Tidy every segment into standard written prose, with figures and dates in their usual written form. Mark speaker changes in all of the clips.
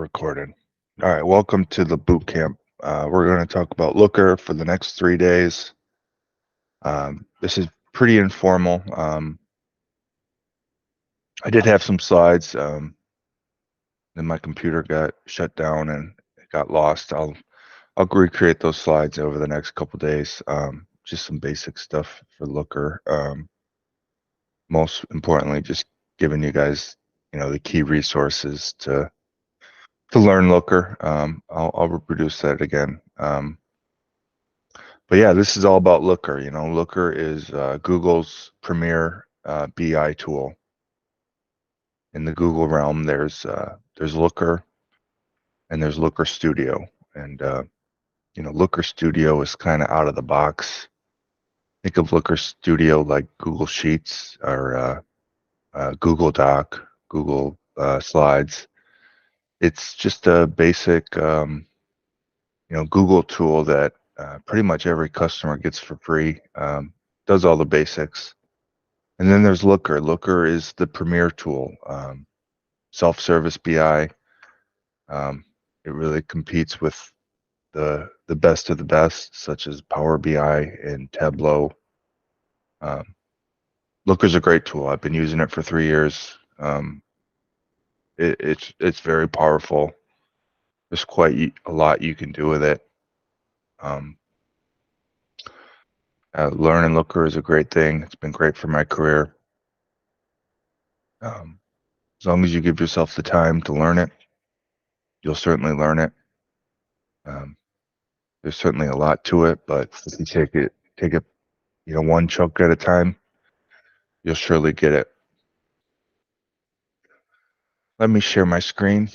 Speaker 1: recorded. All right, welcome to the boot camp. We're going to talk about Looker for the next 3 days. This is pretty informal. I did have some slides, then my computer got shut down and it got lost. I'll recreate those slides over the next couple days. Just some basic stuff for Looker. Most importantly, just giving you guys, the key resources to learn Looker. I'll reproduce that again. But yeah, this is all about Looker. Looker is Google's premier BI tool. In the Google realm, there's Looker and there's Looker Studio. And Looker Studio is kind of out of the box. Think of Looker Studio like Google Sheets or Google Doc, Google Slides. It's just a basic, Google tool that pretty much every customer gets for free. Does all the basics. And then there's Looker. Looker is the premier tool, self-service BI. It really competes with the best of the best, such as Power BI and Tableau. Looker's a great tool. I've been using it for 3 years. It's very powerful. There's quite a lot you can do with it. Learning Looker is a great thing. It's been great for my career. As long as you give yourself the time to learn it, you'll certainly learn it. There's certainly a lot to it, but if you take it, one chunk at a time, you'll surely get it. Let me share my screen.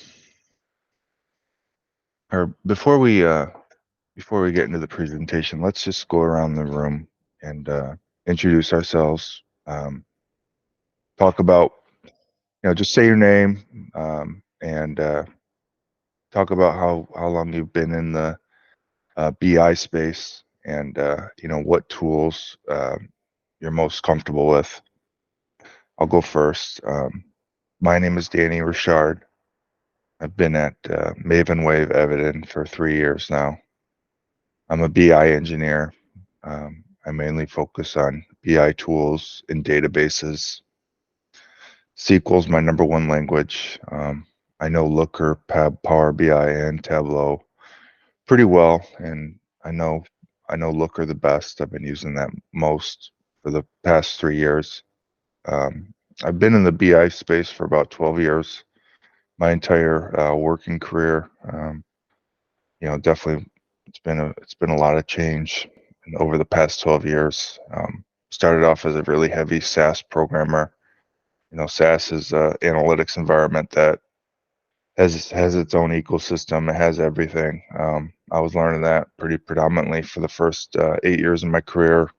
Speaker 1: Or before we get into the presentation, let's just go around the room and introduce ourselves. Talk about, just say your name and talk about how long you've been in the BI space and what tools you're most comfortable with. I'll go first. My name is Danny Richard. I've been at Maven Wave Evident for 3 years now. I'm a BI engineer. I mainly focus on BI tools and databases. SQL is my number one language. I know Looker, Power BI, and Tableau pretty well, and I know Looker the best. I've been using that most for the past 3 years. I've been in the BI space for about 12 years, my entire working career. Definitely it's been a lot of change over the past 12 years. Started off as a really heavy SAS programmer. SAS is an analytics environment that has its own ecosystem. It has everything. I was learning that pretty predominantly for the first 8 years of my career.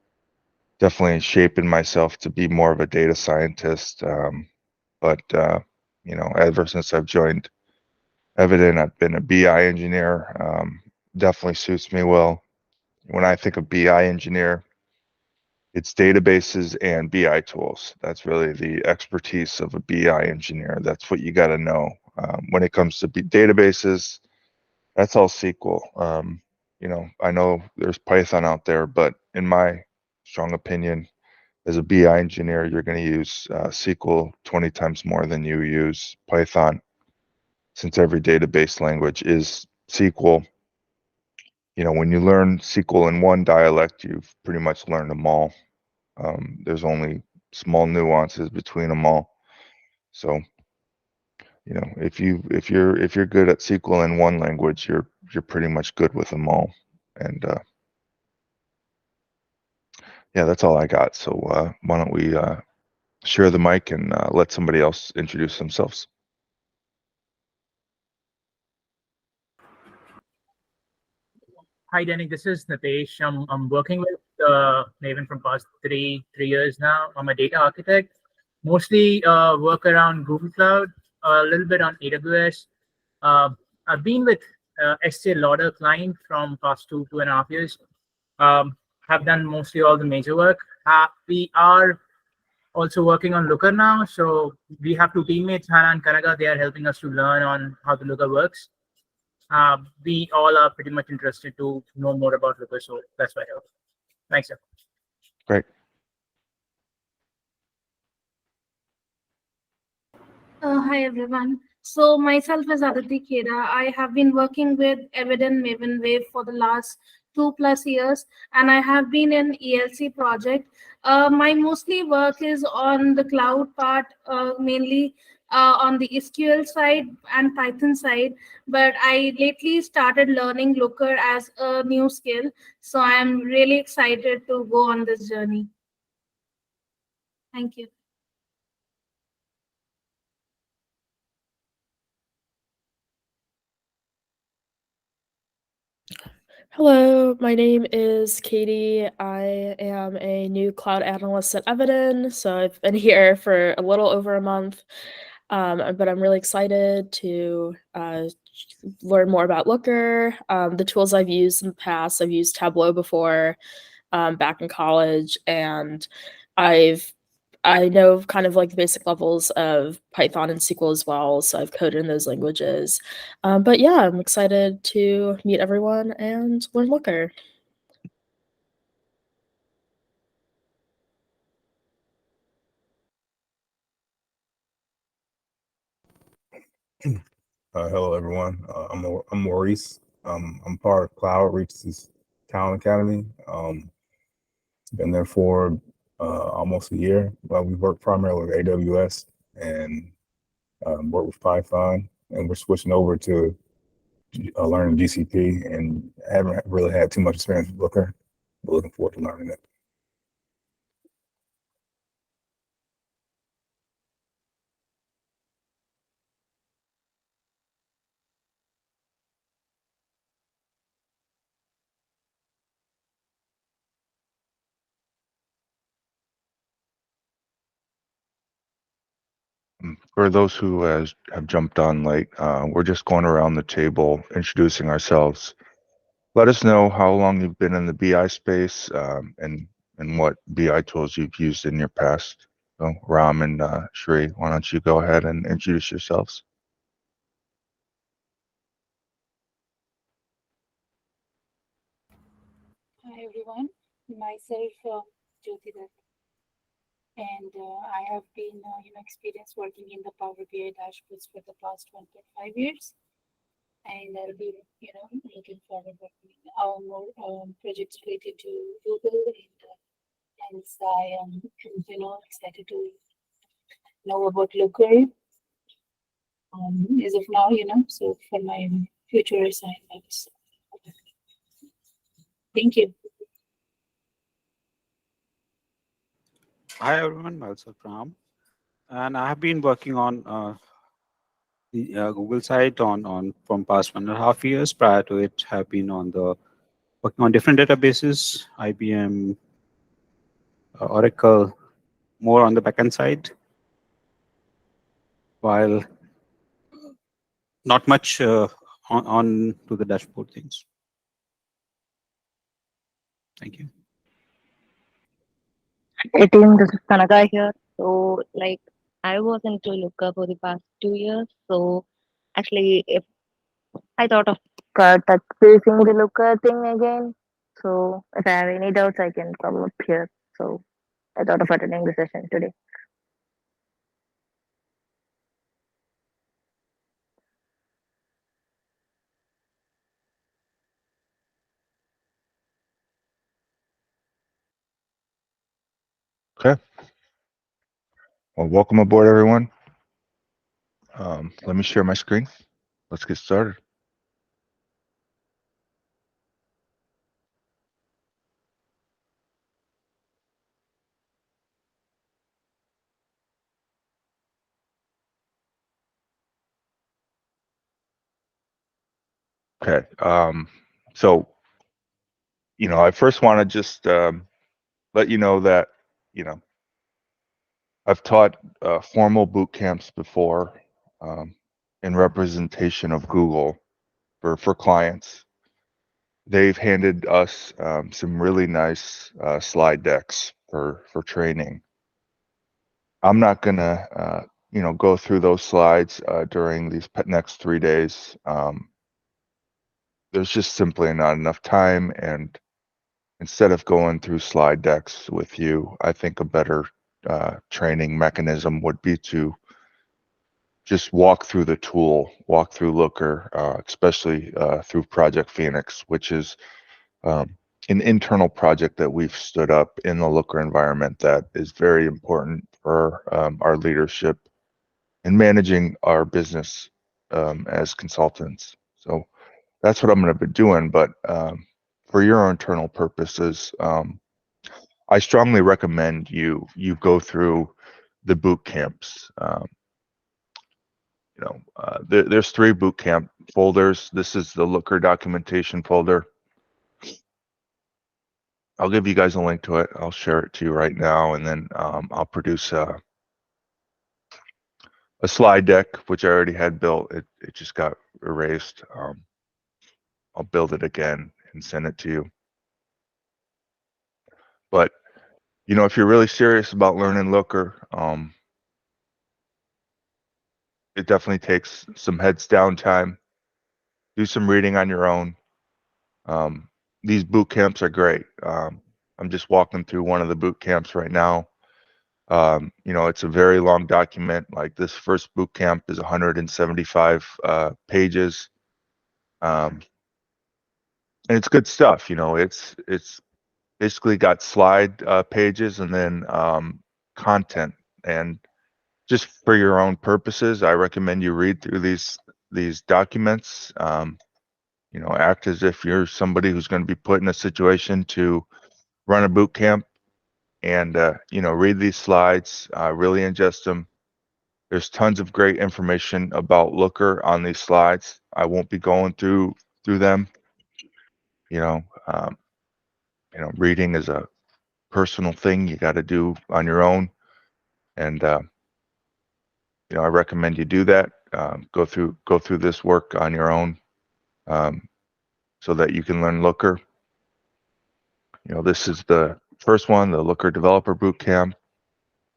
Speaker 1: Definitely shaping myself to be more of a data scientist. But ever since I've joined Evident, I've been a BI engineer. Definitely suits me well. When I think of BI engineer, it's databases and BI tools. That's really the expertise of a BI engineer. That's what you got to know. When it comes to databases, that's all SQL. I know there's Python out there, but in my strong opinion, as a BI engineer, you're going to use SQL 20 times more than you use Python, since every database language is SQL. When you learn SQL in one dialect, you've pretty much learned them all. There's only small nuances between them all. So, if you're good at SQL in one language, you're pretty much good with them all. And yeah, that's all I got. So why don't we share the mic and let somebody else introduce themselves.
Speaker 2: Hi, Danny. This is Nitesh. I'm working with Maven from past three years now. I'm a data architect. Mostly work around Google Cloud, a little bit on AWS. I've been with Estee Lauder client from past 2.5 years. Have done mostly all the major work. We are also working on Looker now. So we have two teammates, Hannah and Kanaga. They are helping us to learn on how the Looker works. We all are pretty much interested to know more about Looker, so that's why I help. Thanks, sir.
Speaker 1: Great.
Speaker 3: Hi everyone. So myself is Aditi Khera. I have been working with Evident Maven Wave for the last 2+ years, and I have been in ELC project. My mostly work is on the cloud part, mainly on the SQL side and Python side. But I lately started learning Looker as a new skill, so I am really excited to go on this journey. Thank you.
Speaker 4: Hello, my name is Katie. I am a new cloud analyst at Evident, so I've been here for a little over a month, but I'm really excited to learn more about Looker. The tools I've used in the past, I've used Tableau before, back in college, and I know kind of like the basic levels of Python and SQL as well, so I've coded in those languages. But yeah, I'm excited to meet everyone and learn Looker.
Speaker 5: Hello, everyone. I'm Maurice. I'm part of Cloud Reach's Talent Academy. Been there for almost a year. Well, we work primarily with AWS and work with Python, and we're switching over to learning GCP, and haven't really had too much experience with Looker, but looking forward to learning it.
Speaker 1: For those who have jumped on late, we're just going around the table introducing ourselves. Let us know how long you've been in the BI space, and what BI tools you've used in your past. So Ram and Shri, why don't you go ahead and introduce yourselves?
Speaker 6: Hi everyone, myself Jyoti Dutt, and I have been experienced working in the Power BI dashboards for the past 1.5 years, and I'll be looking forward working on more projects related to Google, and hence I am excited to know about Looker as of now, so for my future assignments. Thank you.
Speaker 7: Hi everyone, myself Ram, and I have been working on the Google site on from past 1.5 years. Prior to it, have been on the working on different databases, IBM, Oracle, more on the backend side, while not much on to the dashboard things. Thank you.
Speaker 8: Hey team, this is Kanaga here. So, like, I was into Looker for the past 2 years. So, actually, if I thought of touch basing the Looker thing again. So, if I have any doubts, I can come up here. So, I thought of attending the session today.
Speaker 1: Okay. Well, welcome aboard, everyone. Let me share my screen. Let's get started. Okay. So, I first want to just let you know that, I've taught formal boot camps before, in representation of Google for clients. They've handed us some really nice slide decks for training. I'm not gonna go through those slides during these next 3 days. There's just simply not enough time, and instead of going through slide decks with you, I think a better training mechanism would be to just walk through the tool, walk through Looker, especially through Project Phoenix, which is um, an internal project that we've stood up in the Looker environment that is very important for our leadership in managing our business as consultants. So that's what I'm going to be doing. But for your internal purposes, I strongly recommend you go through the boot camps. There's 3 boot camp folders. This is the Looker documentation folder. I'll give you guys a link to it. I'll share it to you right now, and then I'll produce a slide deck, which I already had built. It just got erased. I'll build it again and send it to you. But if you're really serious about learning Looker, it definitely takes some heads down time. Do some reading on your own. These boot camps are great. I'm just walking through one of the boot camps right now. It's a very long document. Like this first boot camp is 175 pages, and it's good stuff. It's basically got slide pages and then content. And just for your own purposes, I recommend you read through these documents. Act as if you're somebody who's going to be put in a situation to run a boot camp, and read these slides, really ingest them. There's tons of great information about Looker on these slides. I won't be going through them. Reading is a personal thing you got to do on your own, and I recommend you do that. Go through this work on your own, so that you can learn Looker. This is the first one, the Looker Developer Bootcamp.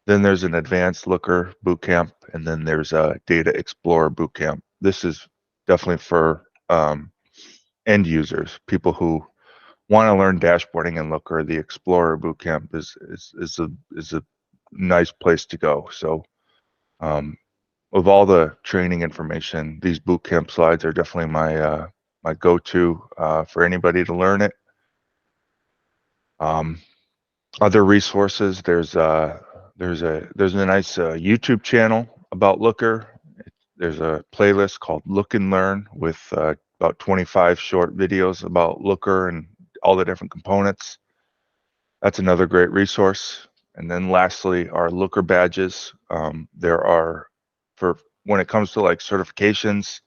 Speaker 1: Then there's an Advanced Looker Bootcamp, and then there's a Data Explorer Bootcamp. This is definitely for end users, people who want to learn dashboarding in Looker. The Explorer Bootcamp is a nice place to go. So, of all the training information, these bootcamp slides are definitely my go-to for anybody to learn it. Other resources, there's a nice YouTube channel about Looker. There's a playlist called Look and Learn with about 25 short videos about Looker and all the different components. That's another great resource. And then lastly, our Looker badges. There are, for when it comes to like certifications,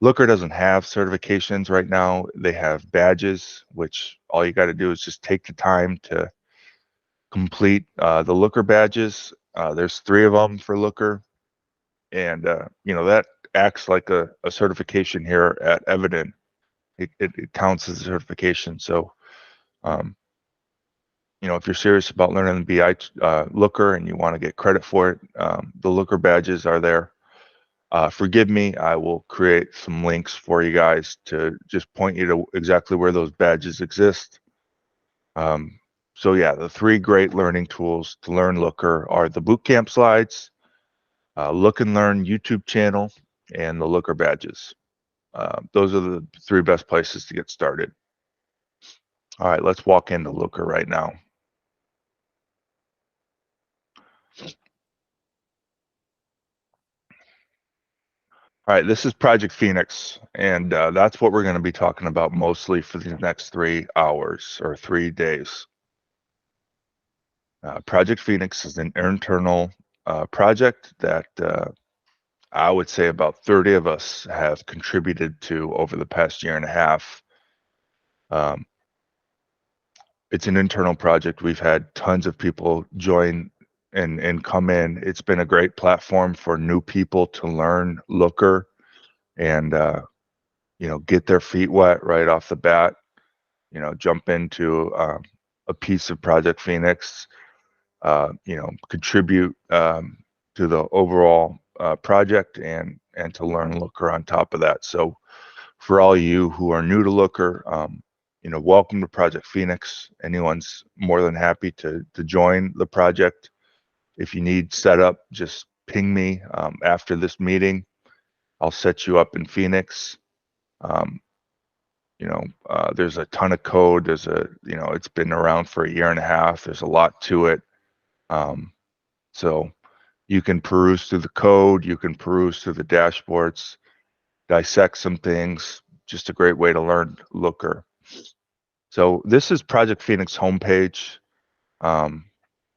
Speaker 1: Looker doesn't have certifications right now. They have badges, which all you got to do is just take the time to complete the Looker badges. There's 3 of them for Looker, and that acts like a certification here at Evident. It counts as a certification. So, if you're serious about learning the BI Looker and you want to get credit for it, the Looker badges are there. Forgive me, I will create some links for you guys to just point you to exactly where those badges exist. So yeah, the 3 great learning tools to learn Looker are the bootcamp slides, Look and Learn YouTube channel, and the Looker badges. Those are the 3 best places to get started. All right, let's walk into Looker right now. All right, this is Project Phoenix, and that's what we're going to be talking about mostly for the next 3 hours or 3 days. Project Phoenix is an internal project that I would say about 30 of us have contributed to over the past year and a half. It's an internal project. We've had tons of people join and come in. It's been a great platform for new people to learn Looker and get their feet wet right off the bat. Jump into a piece of Project Phoenix. contribute to the overall project and to learn Looker on top of that. So for all you who are new to Looker, welcome to Project Phoenix. Anyone's more than happy to join the project. If you need setup, just ping me after this meeting. I'll set you up in Phoenix. There's a ton of code. It's been around for a year and a half. There's a lot to it. So you can peruse through the code. You can peruse through the dashboards, dissect some things. Just a great way to learn Looker. So this is Project Phoenix homepage.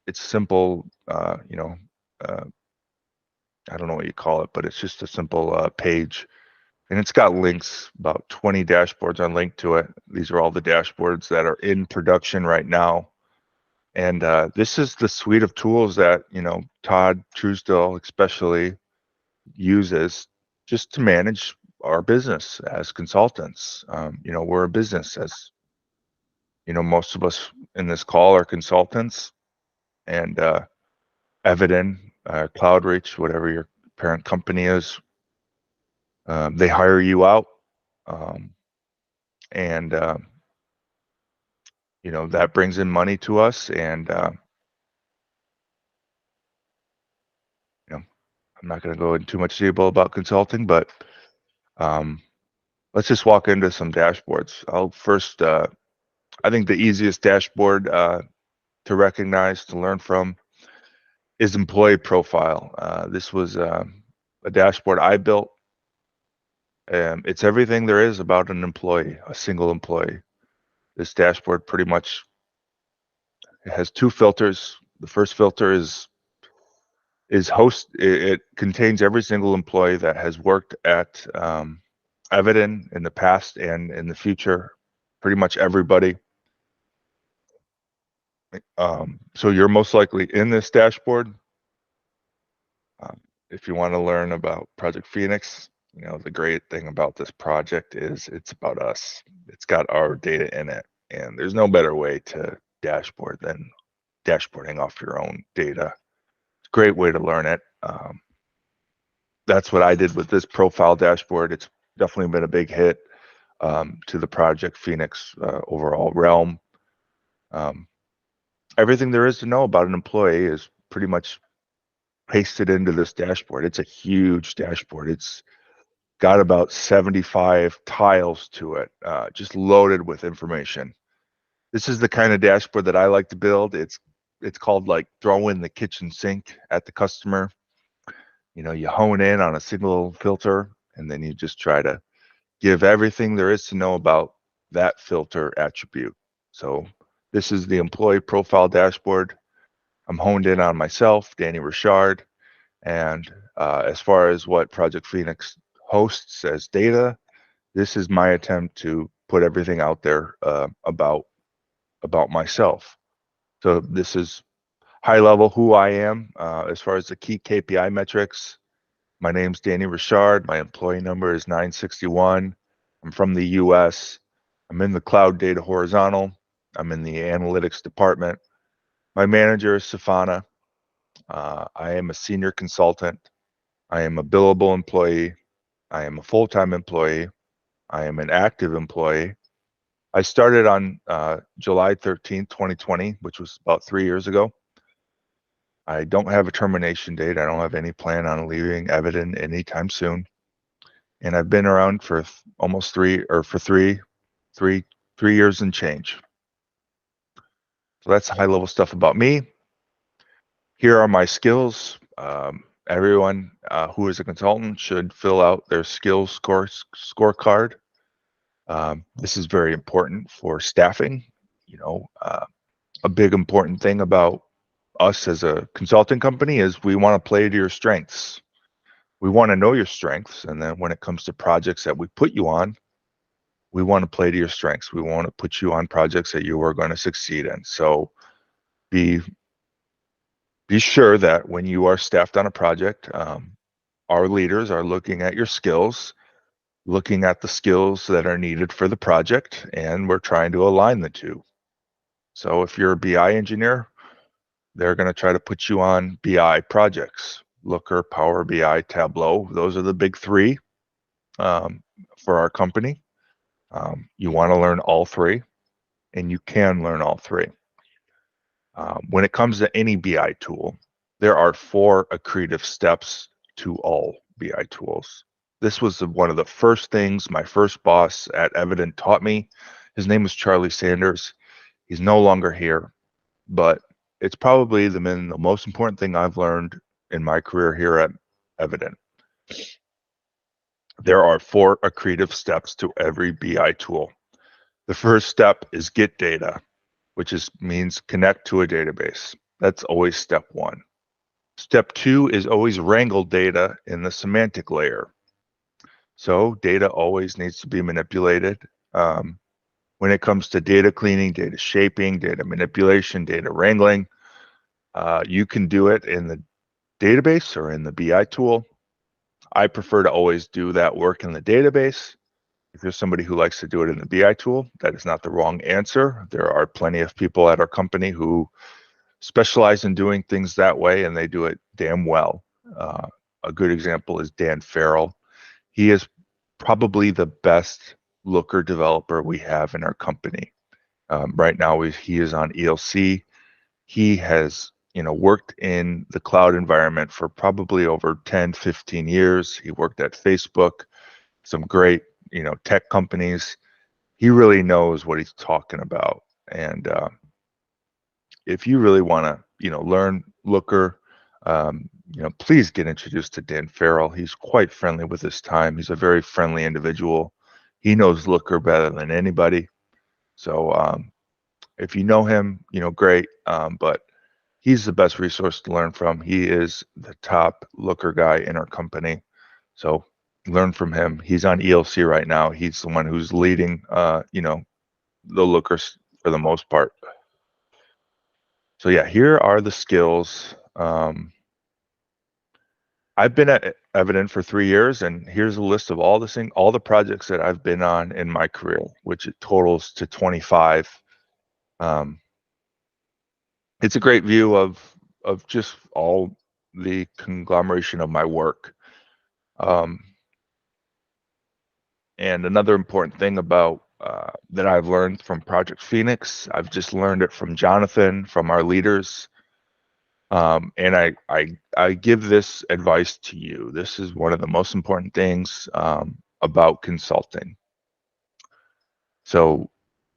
Speaker 1: It's simple, I don't know what you call it, but it's just a simple page. And it's got links, about 20 dashboards are linked to it. These are all the dashboards that are in production right now. And this is the suite of tools that, Todd Truesdell especially uses just to manage our business as consultants. We're a business, as most of us in this call are consultants. And Evident, CloudReach, whatever your parent company is, they hire you out. And that brings in money to us. And I'm not going to go into too much detail about consulting, but let's just walk into some dashboards. I'll first, I think the easiest dashboard to recognize, to learn from, is employee profile. This was a dashboard I built. It's everything there is about an employee, a single employee. This dashboard pretty much has two filters. The first filter is host. It contains every single employee that has worked at Evident in the past and in the future. Pretty much everybody. So you're most likely in this dashboard. If you want to learn about Project Phoenix, the great thing about this project is it's about us. It's got our data in it, and there's no better way to dashboard than dashboarding off your own data. It's a great way to learn it. That's what I did with this profile dashboard. It's definitely been a big hit to the Project Phoenix overall realm. Everything there is to know about an employee is pretty much pasted into this dashboard. It's a huge dashboard. It's got about 75 tiles to it, just loaded with information. This is the kind of dashboard that I like to build. It's called like throwing the kitchen sink at the customer. You hone in on a single filter, and then you just try to give everything there is to know about that filter attribute. So this is the employee profile dashboard. I'm honed in on myself, Danny Richard, and as far as what Project Phoenix hosts as data, this is my attempt to put everything out there about myself. So this is high level who I am as far as the key KPI metrics. My name's Danny Richard. My employee number is 961. I'm from the US. I'm in the cloud data horizontal. I'm in the analytics department. My manager is Safana. I am a senior consultant. I am a billable employee. I am a full-time employee. I am an active employee. I started on July 13th, 2020, which was about 3 years ago. I don't have a termination date. I don't have any plan on leaving Evident anytime soon. And I've been around for almost three years and change. So that's high level stuff about me. Here are my skills. Everyone who is a consultant should fill out their skills scorecard. This is very important for staffing. A big important thing about us as a consulting company is we want to play to your strengths. We want to know your strengths, and then when it comes to projects that we put you on, we want to play to your strengths. We want to put you on projects that you are going to succeed in. So be sure that when you are staffed on a project, our leaders are looking at your skills, looking at the skills that are needed for the project, and we're trying to align the two. So if you're a BI engineer, they're going to try to put you on BI projects, Looker, Power BI, Tableau. Those are the big three for our company. You want to learn all three, and you can learn all three. When it comes to any BI tool, there are 4 accretive steps to all BI tools. This was one of the first things my first boss at Evident taught me. His name was Charlie Sanders. He's no longer here, but it's probably the most important thing I've learned in my career here at Evident. There are 4 accretive steps to every BI tool. The first step is get data, which means connect to a database. That's always step 1. Step 2 is always wrangle data in the semantic layer. So data always needs to be manipulated. When it comes to data cleaning, data shaping, data manipulation, data wrangling, you can do it in the database or in the BI tool. I prefer to always do that work in the database. If you're somebody who likes to do it in the BI tool, that is not the wrong answer. There are plenty of people at our company who specialize in doing things that way, and they do it damn well. A good example is Dan Farrell. He is probably the best Looker developer we have in our company. Right now, he is on ELC. He has worked in the cloud environment for probably over 10, 15 years. He worked at Facebook, some great tech companies. He really knows what he's talking about. And if you really want to learn Looker, please get introduced to Dan Farrell. He's quite friendly with his time. He's a very friendly individual. He knows Looker better than anybody. So if you know him, great. But he's the best resource to learn from. He is the top Looker guy in our company. So learn from him. He's on ELC right now. He's the one who's leading, the Lookers for the most part. So yeah, here are the skills. I've been at Evident for 3 years, and here's a list of all the projects that I've been on in my career, which it totals to 25. It's a great view of just all the conglomeration of my work. And another important thing about that I've learned from Project Phoenix, I've just learned it from Jonathan, from our leaders. And I give this advice to you. This is one of the most important things about consulting. So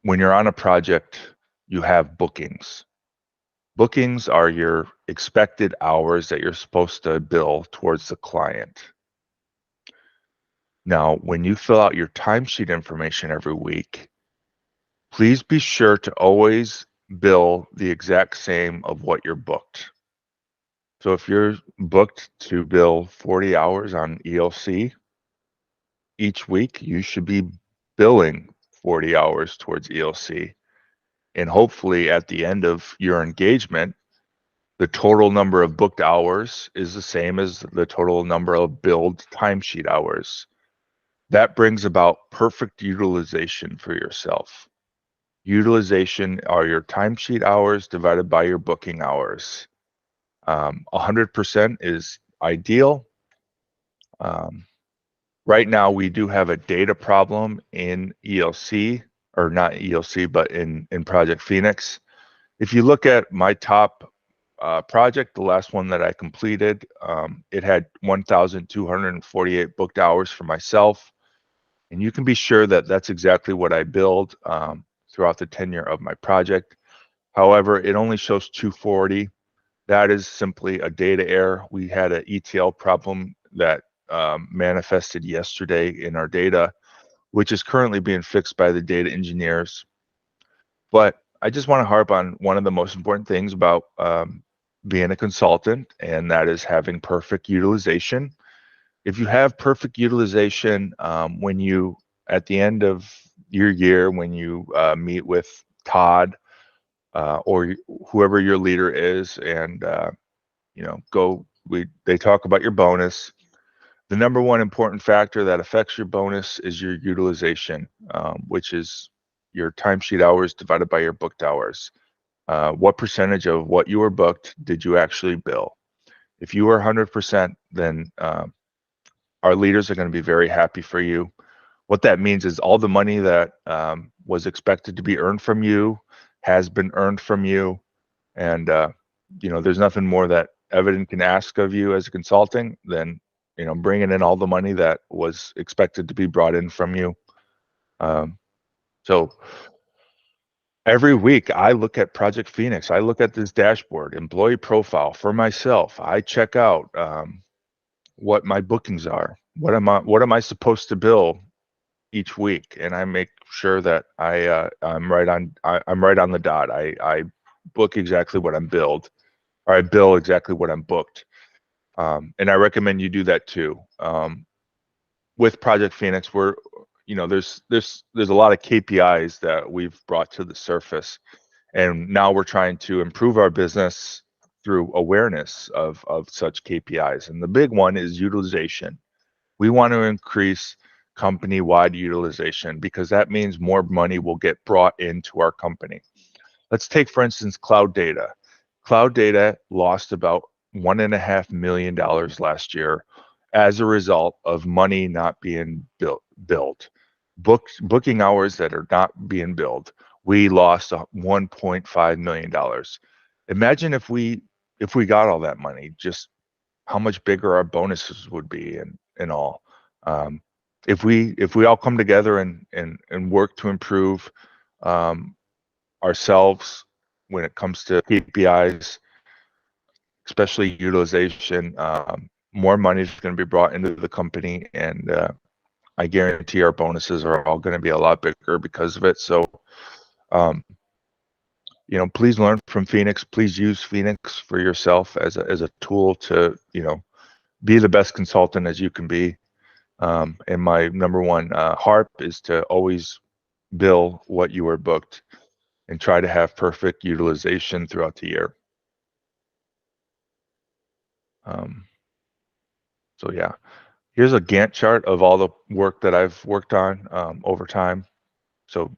Speaker 1: when you're on a project, you have bookings. Bookings are your expected hours that you're supposed to bill towards the client. Now, when you fill out your timesheet information every week, please be sure to always bill the exact same of what you're booked. So if you're booked to bill 40 hours on ELC each week, you should be billing 40 hours towards ELC. And hopefully at the end of your engagement, the total number of booked hours is the same as the total number of billed timesheet hours. That brings about perfect utilization for yourself. Utilization are your timesheet hours divided by your booking hours. 100% is ideal. Right now, we do have a data problem in ELC, or not ELC, but in Project Phoenix. If you look at my top project, the last one that I completed, it had 1,248 booked hours for myself. And you can be sure that that's exactly what I billed throughout the tenure of my project. However, it only shows 240. That is simply a data error. We had an ETL problem that manifested yesterday in our data, which is currently being fixed by the data engineers. But I just want to harp on one of the most important things about being a consultant, and that is having perfect utilization. If you have perfect utilization, when you, at the end of your year, when you meet with Todd or whoever your leader is, and they talk about your bonus. The number one important factor that affects your bonus is your utilization, which is your timesheet hours divided by your booked hours. what percentage of what you were booked did you actually bill? If you were 100%, then our leaders are going to be very happy for you. What that means is all the money that was expected to be earned from you has been earned from you. And, there's nothing more that Evident can ask of you as a consulting than, bringing in all the money that was expected to be brought in from you. So every week I look at Project Phoenix. I look at this dashboard, employee profile for myself. I check out what my bookings are. What am I supposed to bill each week? And I make sure that I'm right on the dot. I book exactly what I'm billed, or I bill exactly what I'm booked. And I recommend you do that too. With Project Phoenix, there's a lot of KPIs that we've brought to the surface, and now we're trying to improve our business through awareness of such KPIs. And the big one is utilization. We want to increase company-wide utilization because that means more money will get brought into our company. Let's take, for instance, cloud data. Cloud data lost about $1.5 million last year as a result of money not being billed. Booking hours that are not being billed. We lost $1.5 million. Imagine if we got all that money, just how much bigger our bonuses would be and all. If we all come together and work to improve ourselves when it comes to KPIs, especially utilization, more money is going to be brought into the company, and I guarantee our bonuses are all going to be a lot bigger because of it. So, please learn from Phoenix. Please use Phoenix for yourself as a tool to, be the best consultant as you can be. And my number one harp is to always bill what you are booked and try to have perfect utilization throughout the year. So yeah, here's a Gantt chart of all the work that I've worked on over time. So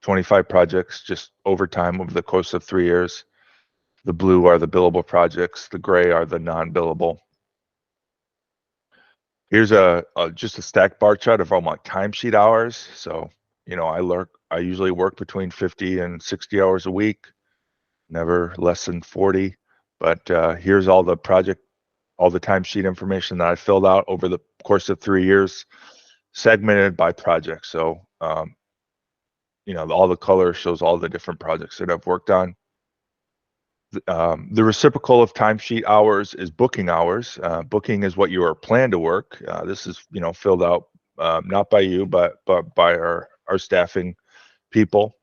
Speaker 1: 25 projects just over time over the course of 3 years. The blue are the billable projects. The gray are the non-billable. Here's just a stacked bar chart of all my timesheet hours. So, I usually work between 50 and 60 hours a week, never less than 40. But here's all the timesheet information that I filled out over the course of 3 years, segmented by project. So, all the color shows all the different projects that I've worked on. The reciprocal of timesheet hours is booking hours. Booking is what you are planned to work. This is, filled out not by you, but by our staffing people.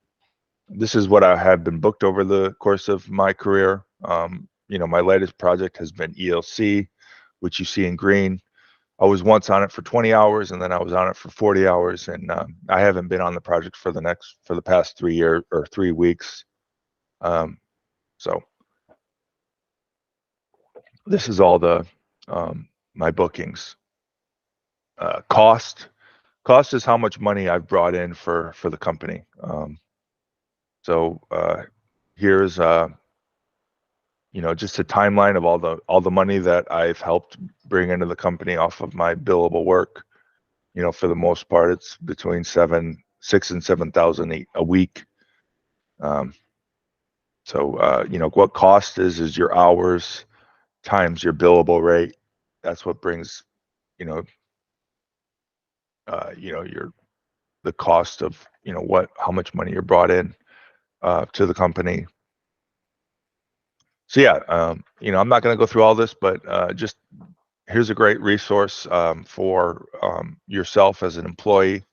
Speaker 1: This is what I have been booked over the course of my career. My latest project has been ELC, which you see in green. I was once on it for 20 hours, and then I was on it for 40 hours, and I haven't been on the project for the past 3 years or 3 weeks. So this is all the my bookings. Cost is how much money I've brought in for the company. So here's just a timeline of all the money that I've helped bring into the company off of my billable work. For the most part, it's between 6,000 and 7,000 a week. So what cost is your hours times your billable rate. That's what brings the cost of how much money you're brought in to the company. So yeah, I'm not going to go through all this, but just here's a great resource for yourself as an employee.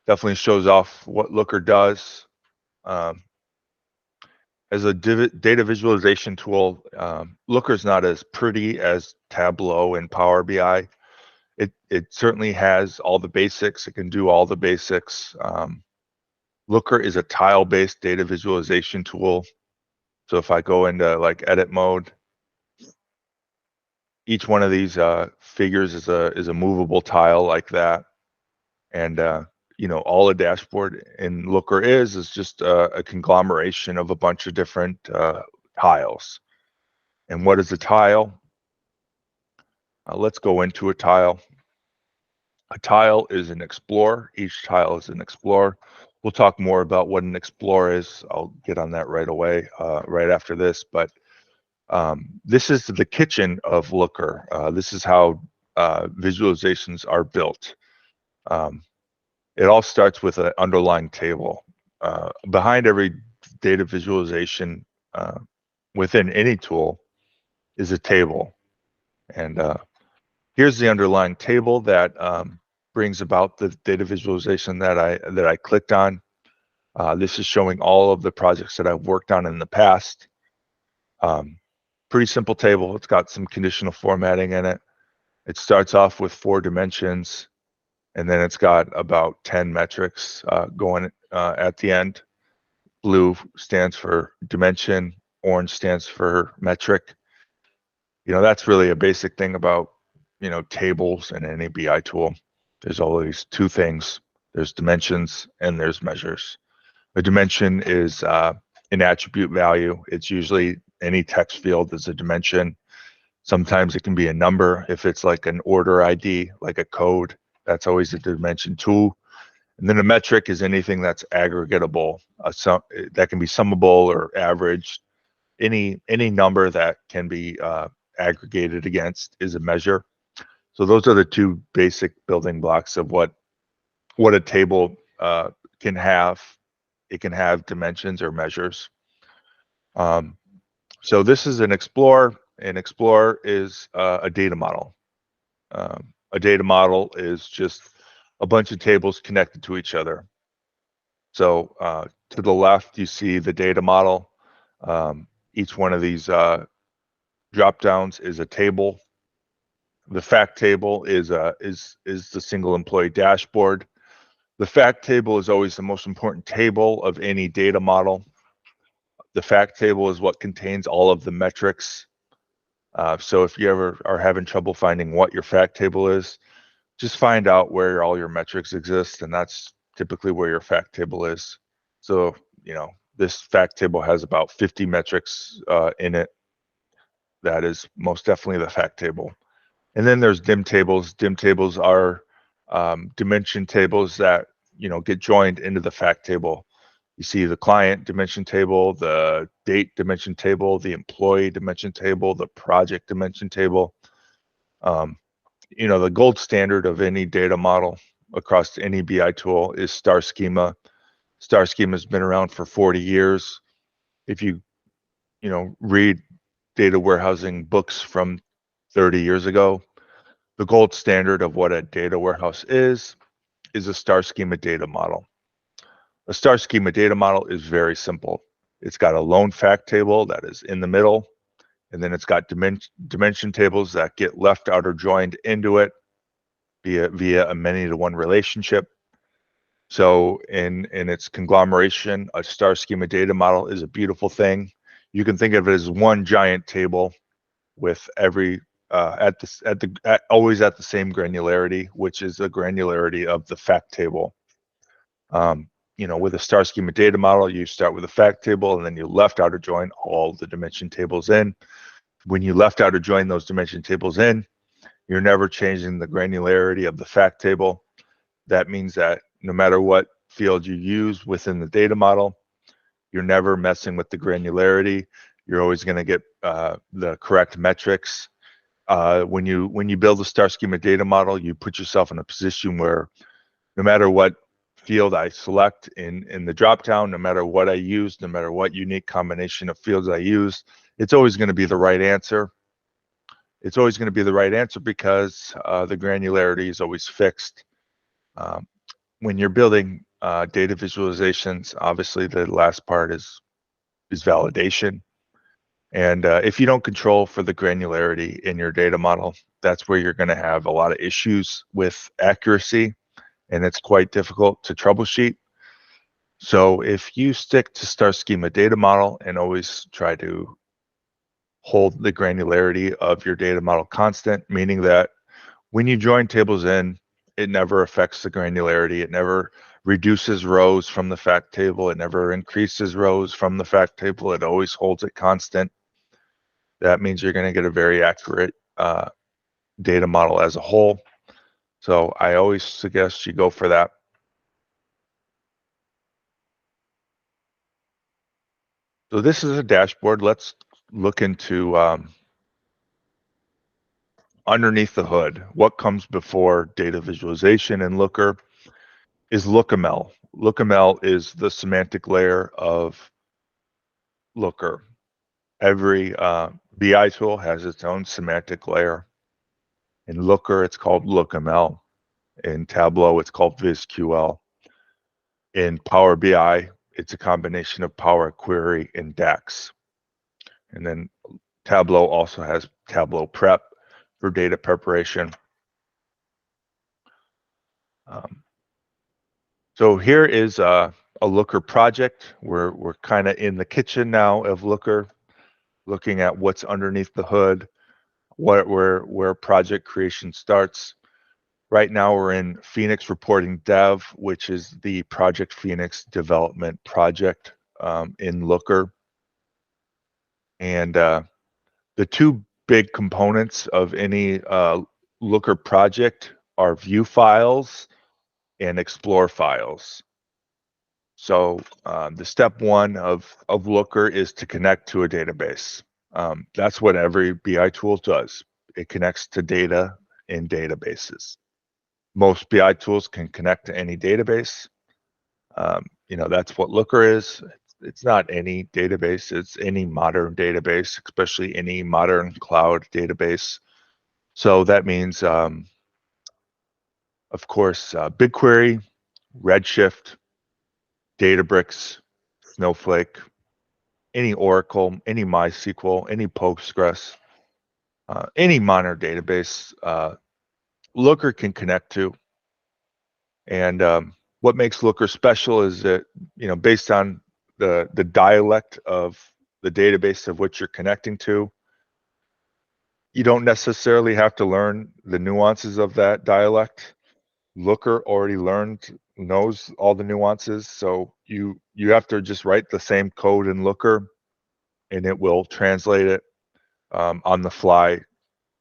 Speaker 1: Definitely shows off what Looker does. As a data visualization tool, Looker's not as pretty as Tableau and Power BI. It certainly has all the basics. It can do all the basics. Looker is a tile-based data visualization tool. So if I go into like edit mode, each one of these figures is a movable tile like that, and all a dashboard in Looker is just a conglomeration of a bunch of different tiles. And what is a tile? Let's go into a tile. A tile is an explorer. Each tile is an explorer. We'll talk more about what an explorer is. I'll get on that right away, right after this. But this is the kitchen of Looker. This is how visualizations are built. It all starts with an underlying table. Behind every data visualization within any tool is a table. And here's the underlying table that brings about the data visualization that I clicked on. This is showing all of the projects that I've worked on in the past. Pretty simple table. It's got some conditional formatting in it. It starts off with 4 dimensions, and then it's got about 10 metrics going at the end. Blue stands for dimension, orange stands for metric. That's really a basic thing about, tables and any BI tool. There's always 2 things. There's dimensions and there's measures. A dimension is an attribute value. It's usually any text field is a dimension. Sometimes it can be a number. If it's like an order ID, like a code, that's always a dimension 2. And then a metric is anything that's aggregatable. That can be summable or averaged. Any number that can be aggregated against is a measure. So those are the 2 basic building blocks of what a table can have. It can have dimensions or measures. So this is an explorer. An explorer is a data model. A data model is just a bunch of tables connected to each other. So to the left, you see the data model. Each one of these drop downs is a table. The fact table is the single employee dashboard. The fact table is always the most important table of any data model. The fact table is what contains all of the metrics. So if you ever are having trouble finding what your fact table is, just find out where all your metrics exist, and that's typically where your fact table is. So, this fact table has about 50 metrics in it. That is most definitely the fact table. And then there's dim tables. Dim tables are dimension tables that get joined into the fact table. You see the client dimension table, the date dimension table, the employee dimension table, the project dimension table. The gold standard of any data model across any BI tool is star schema. Star schema has been around for 40 years. If you read data warehousing books from 30 years ago, the gold standard of what a data warehouse is a star schema data model. A star schema data model is very simple. It's got a lone fact table that is in the middle, and then it's got dimension tables that get left out or joined into it via a many-to-one relationship. So in its conglomeration, a star schema data model is a beautiful thing. You can think of it as one giant table with every always at the same granularity, which is the granularity of the fact table. With a star schema data model, you start with a fact table and then you left outer join all the dimension tables in. When you left outer join those dimension tables in, you're never changing the granularity of the fact table. That means that no matter what field you use within the data model, you're never messing with the granularity. You're always going to get the correct metrics. When you build a star schema data model, you put yourself in a position where no matter what field I select in the dropdown, no matter what I use, no matter what unique combination of fields I use, it's always going to be the right answer. It's always going to be the right answer because the granularity is always fixed. When you're building data visualizations, obviously the last part is validation. And if you don't control for the granularity in your data model, that's where you're going to have a lot of issues with accuracy, and it's quite difficult to troubleshoot. So if you stick to star schema data model and always try to hold the granularity of your data model constant, meaning that when you join tables in, it never affects the granularity. It never reduces rows from the fact table. It never increases rows from the fact table. It always holds it constant. That means you're going to get a very accurate data model as a whole. So I always suggest you go for that. So this is a dashboard. Let's look into underneath the hood. What comes before data visualization and Looker is LookML. LookML is the semantic layer of Looker. Every BI tool has its own semantic layer. In Looker, it's called LookML. In Tableau, it's called VizQL. In Power BI, it's a combination of Power Query and DAX. And then Tableau also has Tableau Prep for data preparation. So here is a Looker project. We're kind of in the kitchen now of Looker, looking at what's underneath the hood, where project creation starts. Right now we're in Phoenix Reporting Dev, which is the Project Phoenix development project in Looker. And the two big components of any Looker project are view files and explore files. So the step one of Looker is to connect to a database. That's what every BI tool does. It connects to data in databases. Most BI tools can connect to any database. That's what Looker is. It's not any database. It's any modern database, especially any modern cloud database. So that means, of course, BigQuery, Redshift, Databricks, Snowflake, any Oracle, any MySQL, any Postgres, any modern database, Looker can connect to. And what makes Looker special is that, based on the dialect of the database of which you're connecting to, you don't necessarily have to learn the nuances of that dialect. Looker already knows all the nuances, so you have to just write the same code in Looker, and it will translate it on the fly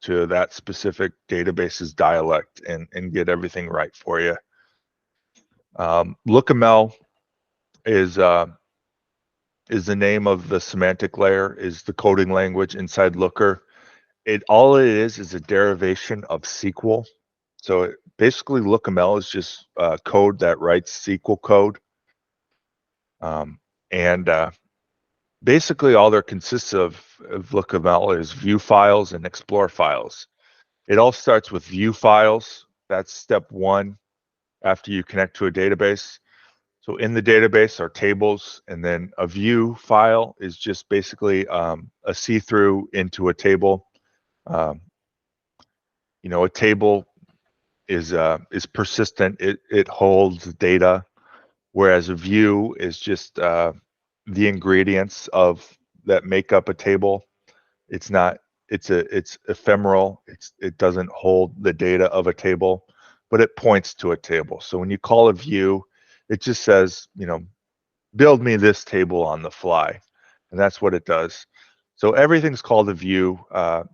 Speaker 1: to that specific database's dialect and get everything right for you. LookML is the name of the semantic layer, is the coding language inside Looker. All it is a derivation of SQL. So basically, LookML is just code that writes SQL code. And basically, all there consists of LookML is view files and explore files. It all starts with view files. That's step one after you connect to a database. So in the database are tables, and then a view file is just basically a see-through into a table. A table is persistent. It holds data, whereas a view is just the ingredients that make up a table. It's not. It's ephemeral. It doesn't hold the data of a table, but it points to a table. So when you call a view, it just says, build me this table on the fly, and that's what it does. So everything's called a view.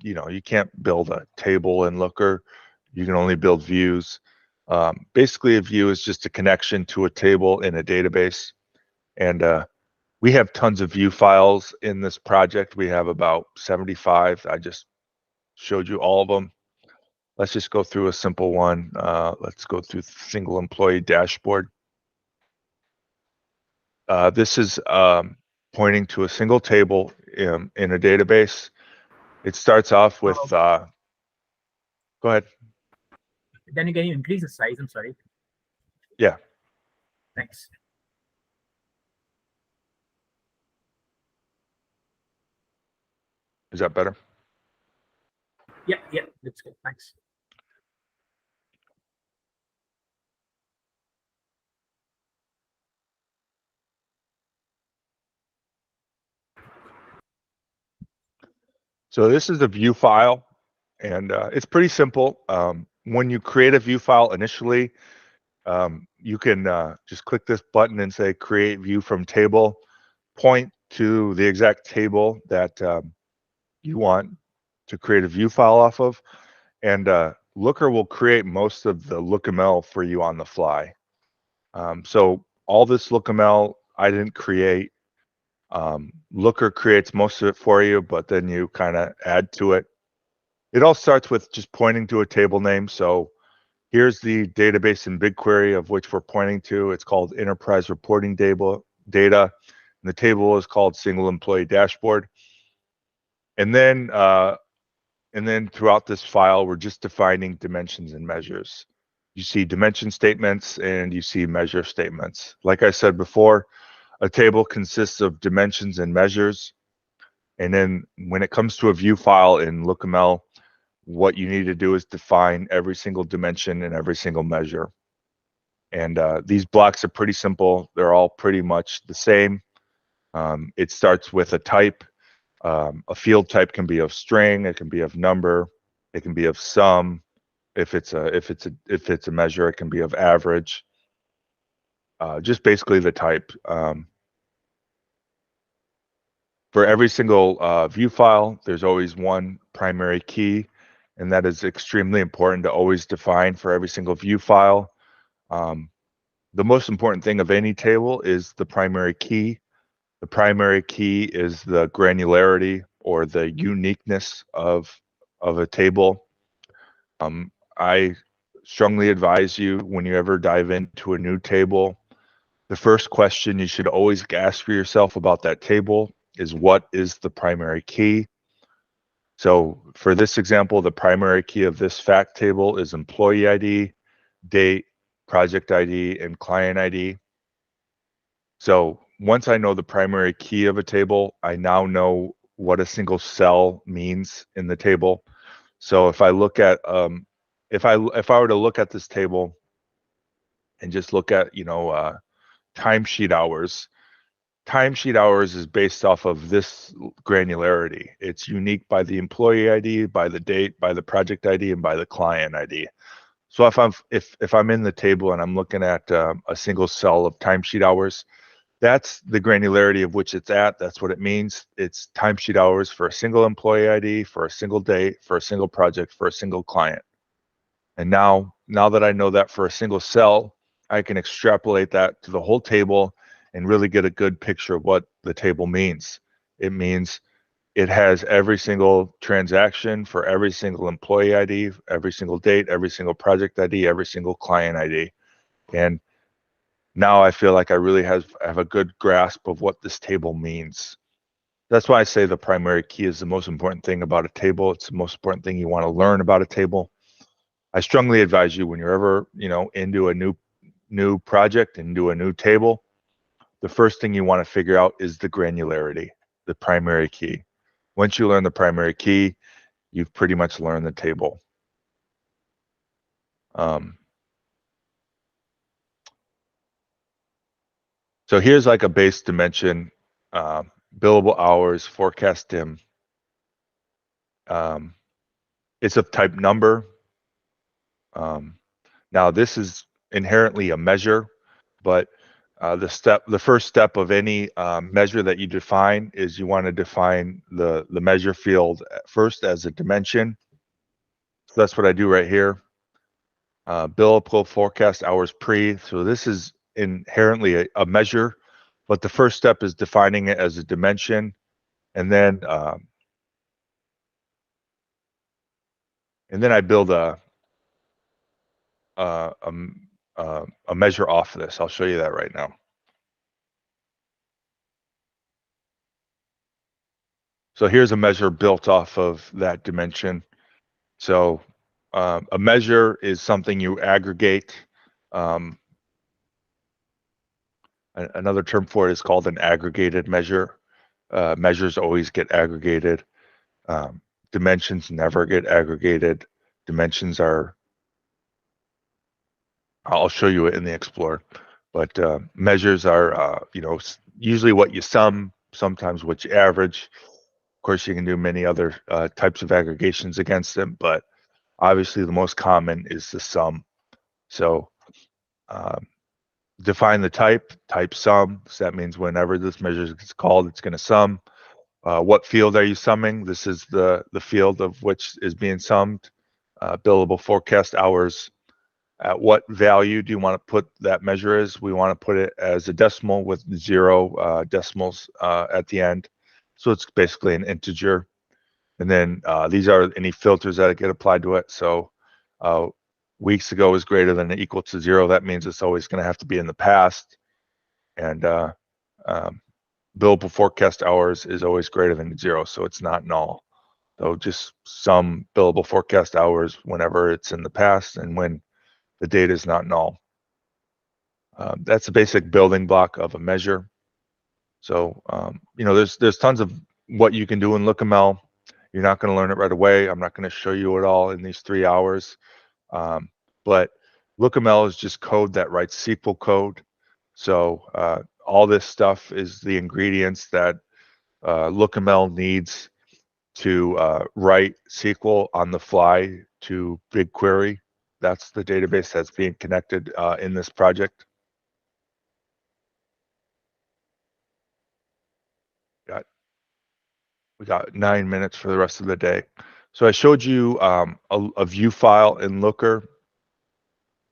Speaker 1: You can't build a table in Looker. You can only build views. Basically, a view is just a connection to a table in a database. And we have tons of view files in this project. We have about 75. I just showed you all of them. Let's just go through a simple one. Let's go through single employee dashboard. This is pointing to a single table in a database. It starts off with, go ahead.
Speaker 2: Then can you increase the size? I'm sorry.
Speaker 1: Yeah.
Speaker 2: Thanks.
Speaker 1: Is that better?
Speaker 2: Yeah, that's good. Thanks.
Speaker 1: So this is a view file, and it's pretty simple. when you create a view file initially, you can just click this button and say create view from table, point to the exact table that you want to create a view file off of, and Looker will create most of the LookML for you on the fly. So all this LookML I didn't create. Looker creates most of it for you, but then you kind of add to it. It all starts with just pointing to a table name. So here's the database in BigQuery of which we're pointing to. It's called Enterprise Reporting Data. And the table is called Single Employee Dashboard. And then throughout this file, we're just defining dimensions and measures. You see dimension statements and you see measure statements. Like I said before, a table consists of dimensions and measures. And then when it comes to a view file in LookML, what you need to do is define every single dimension and every single measure. And these blocks are pretty simple. They're all pretty much the same. It starts with a type. A field type can be of string. It can be of number. It can be of sum. If it's a measure, it can be of average. Just basically the type. For every single view file, there's always one primary key, and that is extremely important to always define for every single view file. The most important thing of any table is the primary key. The primary key is the granularity or the uniqueness of a table. I strongly advise you, when you ever dive into a new table, the first question you should always ask for yourself about that table is, what is the primary key? So for this example, the primary key of this fact table is employee ID, date, project ID, and client ID. So once I know the primary key of a table, I now know what a single cell means in the table. So if I look at if I were to look at this table and just look at timesheet hours, timesheet hours is based off of this granularity. It's unique by the employee ID, by the date, by the project ID, and by the client ID. So if I'm in the table and I'm looking at a single cell of timesheet hours, that's the granularity of which it's at. That's what it means. It's timesheet hours for a single employee ID, for a single date, for a single project, for a single client. And now that I know that for a single cell, I can extrapolate that to the whole table and really get a good picture of what the table means. It means it has every single transaction for every single employee ID, every single date, every single project ID, every single client ID. And now I feel like I really have a good grasp of what this table means. That's why I say the primary key is the most important thing about a table. It's the most important thing you want to learn about a table. I strongly advise you, when you're ever, into a new project and do a new table, the first thing you want to figure out is the granularity, the primary key. Once you learn the primary key, you've pretty much learned the table. So here's like a base dimension, billable hours, forecast dim. It's of type number. Now this is inherently a measure, but the first step of any measure that you define is you want to define the measure field first as a dimension. So that's what I do right here. Billable forecast hours pre. So this is inherently a measure, but the first step is defining it as a dimension, and then I build a measure off of this. I'll show you that right now. So here's a measure built off of that dimension. So a measure is something you aggregate. Another term for it is called an aggregated measure. Measures always get aggregated. Dimensions never get aggregated. Dimensions are, I'll show you it in the Explorer, but measures are, usually what you sum, sometimes what you average. Of course, you can do many other types of aggregations against them, but Obviously, the most common is the sum. So define the type sum. So that means whenever this measure is called, it's going to sum. What field are you summing? This is the field of which is being summed. Billable forecast hours. At what value do you want to put that measure as? We want to put it as a decimal with 0 decimals at the end. So it's basically an integer. And then these are any filters that get applied to it. So weeks ago is greater than or equal to 0. That means it's always going to have to be in the past. And billable forecast hours is always greater than 0, so it's not null. So just sum billable forecast hours whenever it's in the past and when the data is not null. That's a basic building block of a measure. So there's tons of what you can do in LookML. You're not going to learn it right away. I'm not going to show you it all in these 3 hours. But LookML is just code that writes SQL code. So all this stuff is the ingredients that LookML needs to write SQL on the fly to BigQuery. That's the database that's being connected in this project. We got 9 minutes for the rest of the day. So I showed you a view file in Looker.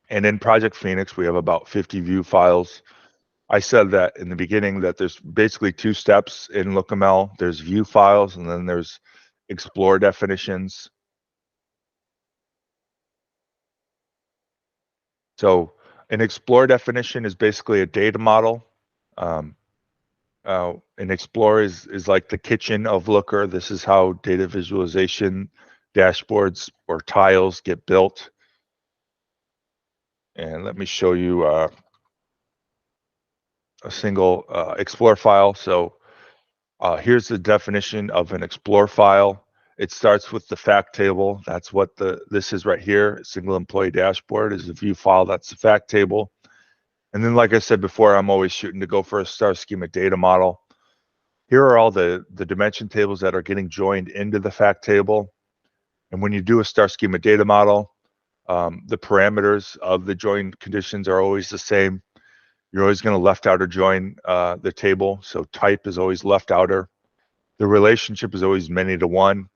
Speaker 1: And in Project Phoenix, we have about 50 view files. I said that in the beginning that there's basically 2 steps in LookML. There's view files and then there's explore definitions. So an explore definition is basically a data model. An explore is like the kitchen of Looker. This is how data visualization dashboards or tiles get built. And let me show you a single explore file. So here's the definition of an explore file. It starts with the fact table. That's what this is right here. Single employee dashboard is a view file. That's the fact table. And then, like I said before, I'm always shooting to go for a star schema data model. Here are all the dimension tables that are getting joined into the fact table. And when you do a star schema data model, the parameters of the join conditions are always the same. You're always going to left outer join the table. So type is always left outer. The relationship is always many to one.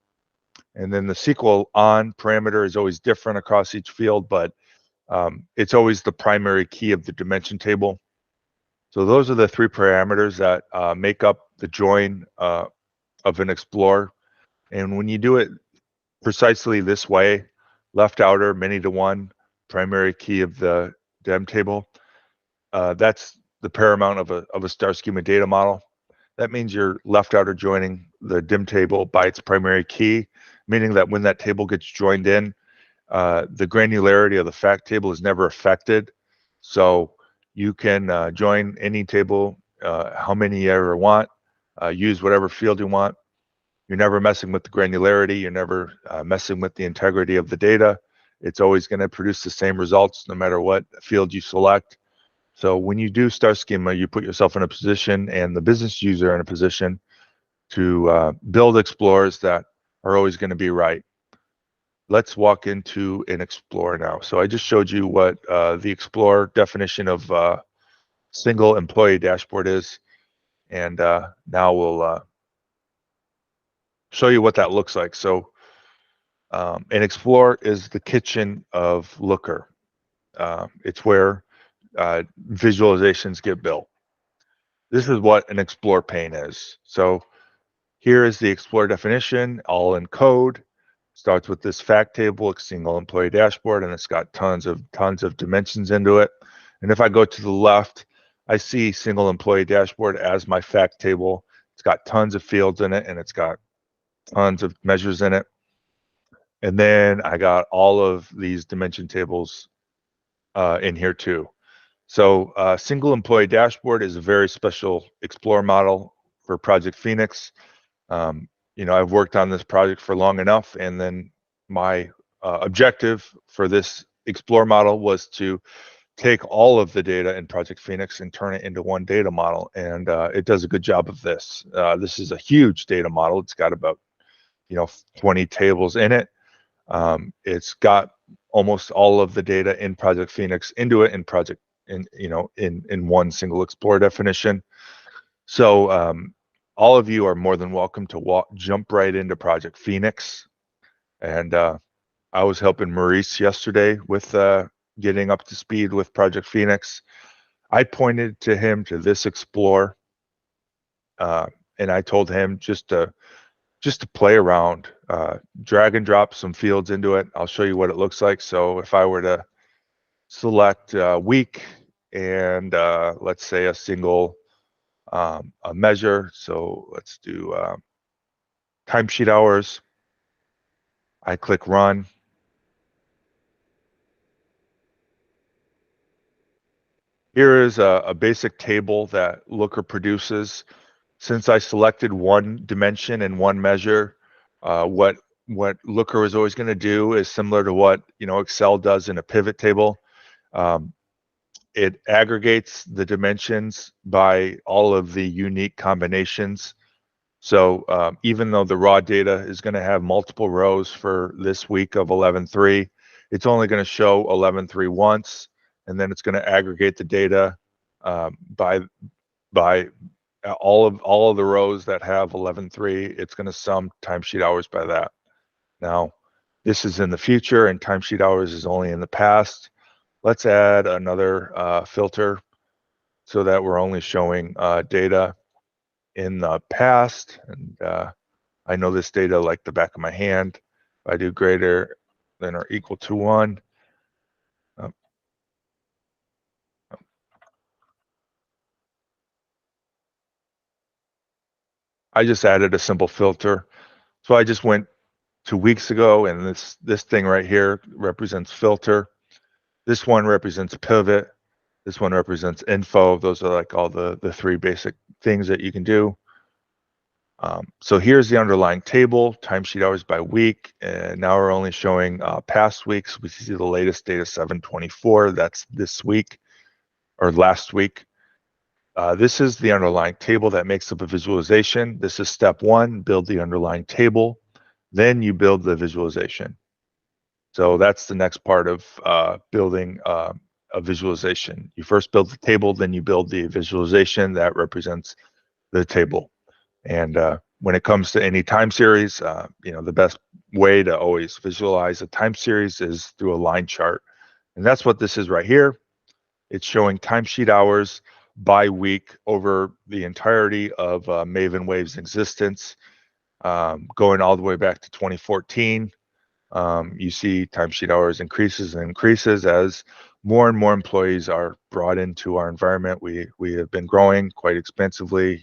Speaker 1: And then the SQL on parameter is always different across each field, but it's always the primary key of the dimension table. So those are the 3 parameters that make up the join of an Explorer. And when you do it precisely this way, left outer, many to one, primary key of the DEM table, that's the paramount of a star schema data model. That means you're left outer joining the DIM table by its primary key, meaning that when that table gets joined in, the granularity of the fact table is never affected. So you can join any table how many you ever want, use whatever field you want. You're never messing with the granularity. You're never messing with the integrity of the data. It's always going to produce the same results no matter what field you select. So when you do star schema, you put yourself in a position and the business user in a position to build explorers that are always going to be right. Let's walk into an Explorer now. So I just showed you what the Explorer definition of single employee dashboard is. And now we'll show you what that looks like. So an Explorer is the kitchen of Looker. It's where visualizations get built. This is what an Explorer pane is. So here is the Explorer definition, all in code. Starts with this fact table, a single employee dashboard, and it's got tons of dimensions into it. And if I go to the left, I see single employee dashboard as my fact table. It's got tons of fields in it, and it's got tons of measures in it. And then I got all of these dimension tables in here too. So single employee dashboard is a very special Explorer model for Project Phoenix. I've worked on this project for long enough, and then my objective for this Explore model was to take all of the data in Project Phoenix and turn it into one data model, and it does a good job of this. This is a huge data model. It's got about 20 tables in it. It's got almost all of the data in Project Phoenix into it in one single Explorer definition. So all of you are more than welcome to jump right into Project Phoenix. And I was helping Maurice yesterday with getting up to speed with Project Phoenix. I pointed to him to this Explorer, and I told him just to play around, drag and drop some fields into it. I'll show you what it looks like. So if I were to select week and let's say a single a measure, so let's do timesheet hours. I click run. Here is a basic table that Looker produces. Since I selected one dimension and one measure, what Looker is always going to do is similar to what Excel does in a pivot table. It aggregates the dimensions by all of the unique combinations. So even though the raw data is going to have multiple rows for this week of 11.3, it's only going to show 11.3 once, and then it's going to aggregate the data by all of the rows that have 11.3. It's going to sum timesheet hours by that. Now, this is in the future, and timesheet hours is only in the past. Let's add another filter so that we're only showing data in the past. And I know this data like the back of my hand. If I do greater than or equal to 1, I just added a simple filter. So I just went 2 weeks ago, and this thing right here represents filter. This one represents pivot. This one represents info. Those are like all the three basic things that you can do. So here's the underlying table, timesheet hours by week, and now we're only showing past weeks. We see the latest data 7/24. That's this week or last week. This is the underlying table that makes up a visualization. This is step one, build the underlying table. Then you build the visualization. So that's the next part of building a visualization. You first build the table, then you build the visualization that represents the table. And when it comes to any time series, the best way to always visualize a time series is through a line chart. And that's what this is right here. It's showing timesheet hours by week over the entirety of Maven Wave's existence, going all the way back to 2014. You see timesheet hours increases and increases as more and more employees are brought into our environment. We have been growing quite expansively.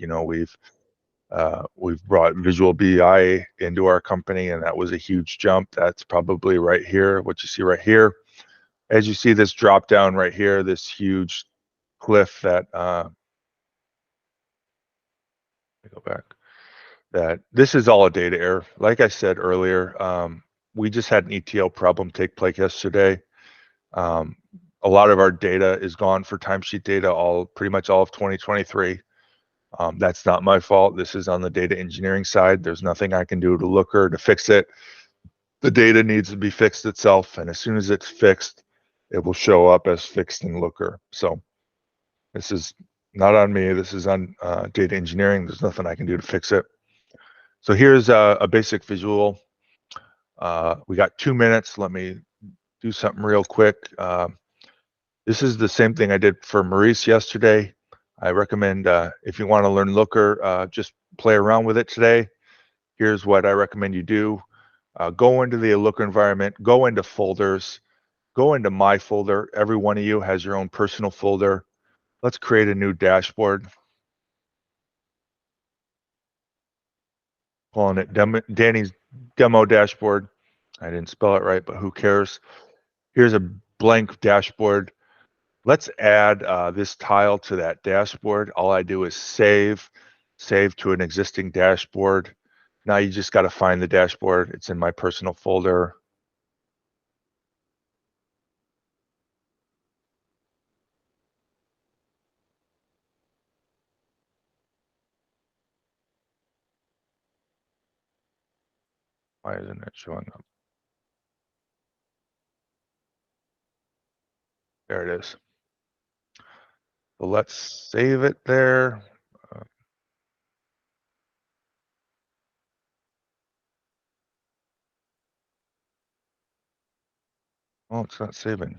Speaker 1: We've brought Visual BI into our company, and that was a huge jump. That's probably right here, what you see right here. As you see this drop down right here, this huge cliff that, let me go back, that this is all a data error. Like I said earlier, we just had an ETL problem take place yesterday. A lot of our data is gone for timesheet data, pretty much all of 2023. That's not my fault. This is on the data engineering side. There's nothing I can do to Looker to fix it. The data needs to be fixed itself, and as soon as it's fixed, it will show up as fixed in Looker. So this is not on me. This is on data engineering. There's nothing I can do to fix it. So here's a basic visual. We got 2 minutes. Let me do something real quick. This is the same thing I did for Maurice yesterday. I recommend if you want to learn Looker, just play around with it today. Here's what I recommend you do. Go into the Looker environment, go into folders, go into my folder. Every one of you has your own personal folder. Let's create a new dashboard. Calling it Danny's demo dashboard. I didn't spell it right, but who cares? Here's a blank dashboard. Let's add this tile to that dashboard. All I do is save to an existing dashboard. Now you just got to find the dashboard. It's in my personal folder. Why isn't it showing up? There it is. So let's save it there. Oh, it's not saving.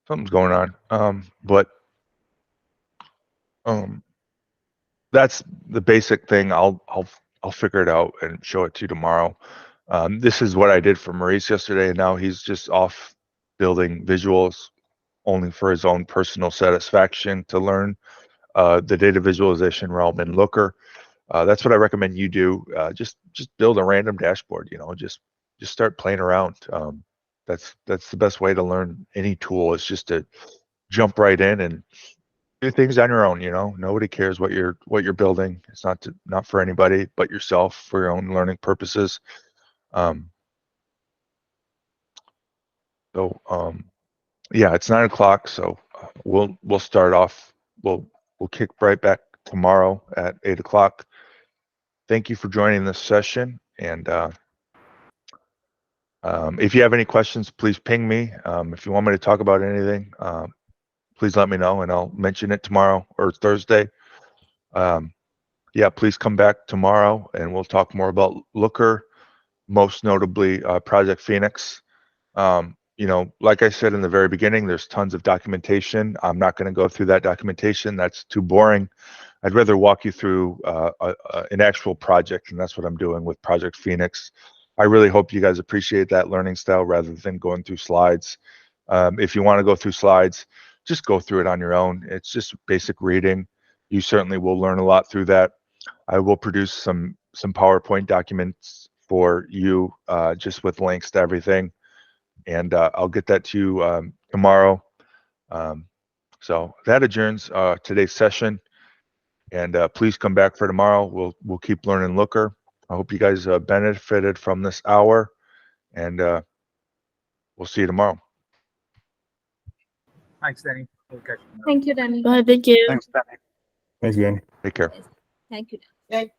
Speaker 1: Something's going on. But that's the basic thing. I'll figure it out and show it to you tomorrow. This is what I did for Maurice yesterday, and now he's just off building visuals only for his own personal satisfaction to learn the data visualization realm in Looker. That's what I recommend you do. Just build a random dashboard. Just start playing around. That's the best way to learn any tool, is just to jump right in and do things on your own. Nobody cares what you're building. It's not for anybody but yourself, for your own learning purposes. Yeah, it's 9 o'clock, so we'll start off. We'll kick right back tomorrow at 8 o'clock. Thank you for joining this session, and if you have any questions, please ping me. If you want me to talk about anything, please let me know, and I'll mention it tomorrow or Thursday. Yeah, please come back tomorrow, and we'll talk more about Looker, most notably Project Phoenix. Like I said in the very beginning, there's tons of documentation. I'm not going to go through that documentation. That's too boring. I'd rather walk you through an actual project, and that's what I'm doing with Project Phoenix. I really hope you guys appreciate that learning style rather than going through slides. If you want to go through slides, just go through it on your own. It's just basic reading. You certainly will learn a lot through that. I will produce some PowerPoint documents for you, just with links to everything, and I'll get that to you tomorrow. So that adjourns today's session, and please come back for tomorrow. We'll keep learning Looker. I hope you guys benefited from this hour, and we'll see you tomorrow.
Speaker 2: Thanks, Danny. We'll catch you tomorrow.
Speaker 3: Thank you, Danny.
Speaker 4: Bye. Thank you.
Speaker 7: Thanks, Danny.
Speaker 5: Thanks, Danny.
Speaker 1: Take care.
Speaker 6: Thank you.